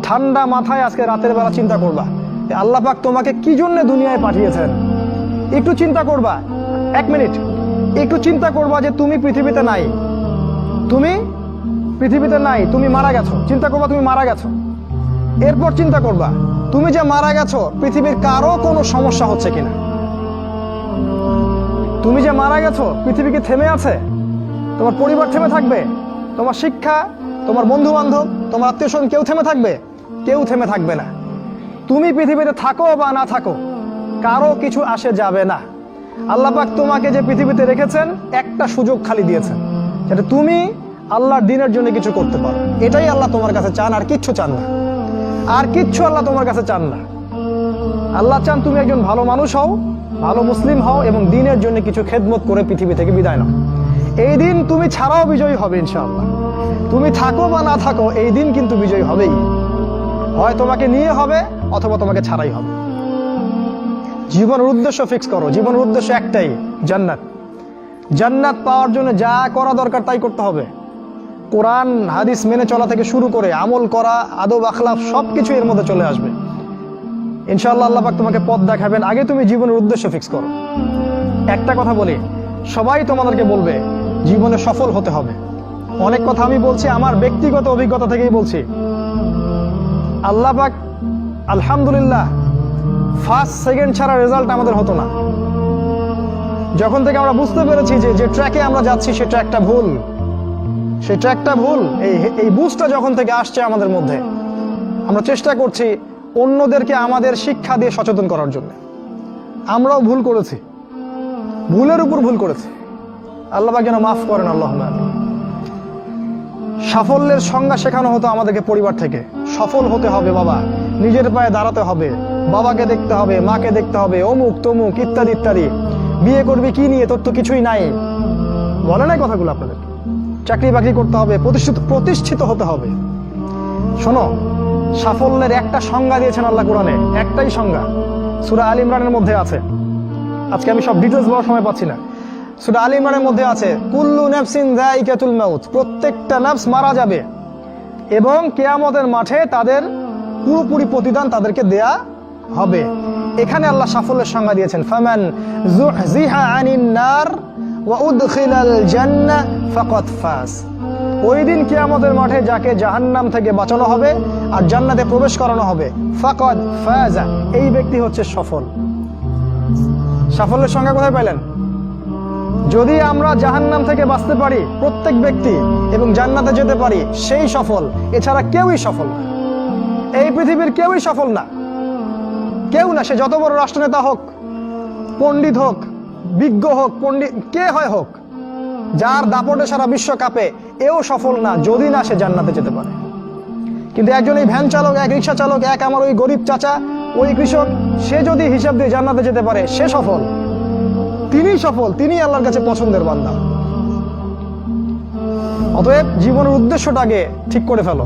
ঠান্ডা মাথায় আজকে রাতের বেলা চিন্তা করবা আল্লাহ পাক তোমাকে কি জন্য দুনিয়ায় পাঠিয়েছেন। একটু চিন্তা করবা, 1 মিনিট একটু চিন্তা করবা যে তুমি পৃথিবীতে নাই, তুমি পৃথিবীতে নাই, তুমি মারা গেছো। চিন্তা করবা তুমি মারা গেছো। এরপর চিন্তা করবা তুমি যে মারা গেছো পৃথিবীর কারো কোনো সমস্যা হচ্ছে কিনা। তুমি যে মারা গেছো পৃথিবী কি থেমে আছে? তোমার পরিবার থেমে থাকবে? তোমার শিক্ষা, তোমার বন্ধু বান্ধব, তোমার আত্মীয় স্বজন কেউ থেমে থাকবে? কেউ থেমে থাকবে না। তুমি পৃথিবীতে থাকো বা না থাকো কারো কিছু আসে যাবে না। আল্লাহ পাক তোমাকে যে পৃথিবীতে রেখেছেন একটা সুযোগ খালি দিয়েছেন, যেটা তুমি আল্লাহর দ্বীনের জন্য কিছু করতে পারো। এটাই আল্লাহ তোমার কাছে চান, আর কিচ্ছু চান না। আর কিচ্ছু আল্লাহ তোমার কাছে চান না। আল্লাহ চান তুমি একজন ভালো মানুষ হও, ভালো মুসলিম হও এবং দ্বীনের জন্য কিছু খেদমত করে পৃথিবী থেকে বিদায় নাও। এই দিন তুমি ছাড়াও বিজয়ী হবে ইনশাআল্লাহ। তুমি থাকো বা না থাকো এই দিন কিন্তু বিজয়ী হবেই। হয় তোমাকে নিয়ে হবে অথবা তোমাকে ছাড়াই হবে। জীবনের উদ্দেশ্য ফিক্স করো। জীবনের উদ্দেশ্য একটাই, জান্নাত। জান্নাত পাওয়ার জন্য যা করা দরকার তাই করতে হবে। কোরআন হাদিস মেনে চলা থেকে শুরু করে আমল করা, আদব আখলাক সবকিছু এর মধ্যে চলে আসবে ইনশাআল্লাহ। আল্লাহ পাক তোমাকে পথ দেখাবেন। আগে তুমি জীবনের উদ্দেশ্য ফিক্স করো। একটা কথা বলি, সবাই তোমাদেরকে বলবে জীবনে সফল হতে হবে। অনেক কথা আমি বলছি আমার ব্যক্তিগত অভিজ্ঞতা থেকেই বলছি। আল্লাহ পাক আলহামদুলিল্লাহ ফার্স্ট সেকেন্ড ছাড়া রেজাল্ট আমাদের হতো না। যখন থেকে আমরা বুঝতে পেরেছি যে ট্র্যাকে আমরা যাচ্ছি সে ট্র্যাকটা ভুল, সেই ট্র্যাকটা ভুল, এই বুঝটা যখন থেকে আসছে আমাদের মধ্যে, আমরা চেষ্টা করছি অন্যদেরকে আমাদের শিক্ষা দিয়ে সচেতন করার জন্য। আমরাও ভুল করেছি, ভুলের উপর ভুল করেছি। আল্লাহ পাক যেন মাফ করেন। আল্লাহুম্মা আমিন। সাফল্যের সংজ্ঞা শেখানো হতো আমাদেরকে পরিবার থেকে। সফল হতে হবে বাবা, নিজের পায়ে দাঁড়াতে হবে, বাবাকে দেখতে হবে, মাকে দেখতে হবে, অমুক তমুক ইত্যাদি ইত্যাদি। বিয়ে করবি কি নিয়ে, তোর তো কিছুই নাই, বলে নাই কথাগুলো আপনাদের। চাকরি বাকরি করতে হবে, প্রতিষ্ঠিত হতে হবে। শোনো, সাফল্যের একটা সংজ্ঞা দিয়েছেন আল্লাহ কোরআনে, একটাই সংজ্ঞা, সূরা আল ইমরানের মধ্যে আছে। আজকে আমি সব ডিটেলস বলার সময় পাচ্ছি না। সূরা আল ইমরানের মধ্যে আছে কুল্লু নাফসিন যায়িকাতুল মাউত, প্রত্যেকটা নফস মারা যাবে এবং কিয়ামতের মাঠে তাদের পুরোপুরি প্রতিদান তাদেরকে দেয়া হবে। এখানে আল্লাহ সাফল্যের সংজ্ঞা দিয়েছেন, ফামান যুহজিহা আনিন নার ওয়া উদখিলাল জান্নাহ ফাকাদ ফাজ। ওই দিন কিয়ামতের মাঠে যাকে জাহান্নাম থেকে বাঁচানো হবে আর জান্নাতে প্রবেশ করানো হবে, ফাকাদ ফাজা, এই ব্যক্তি হচ্ছে সফল। সাফল্যের সংজ্ঞা কোথায় পাইলেন? যদি আমরা জাহান্নাম থেকে বাঁচতে পারি প্রত্যেক ব্যক্তি এবং জান্নাতে যেতে পারি, সেই সফল। এছাড়া কেউই সফল না, এই পৃথিবীর কেউই সফল না, কেউ না। সে যত বড় রাষ্ট্রনেতা হোক, পণ্ডিত হোক, বিজ্ঞ হোক, পণ্ডিত কে হয় হোক, যার দাপটে সারা বিশ্ব কাঁপে, এও সফল না যদি না সে জান্নাতে যেতে পারে। কিন্তু একজন এই ভ্যান চালক, এক রিক্সা চালক, এক আমার ওই গরিব চাচা, ওই কৃষক, সে যদি হিসাব দিয়ে জান্নাতে যেতে পারে, সে সফল। তিনি সফল, তিনি আল্লাহর কাছে পছন্দের বান্দা। অতএব জীবনের উদ্দেশ্যটাকে ঠিক করে ফেলো।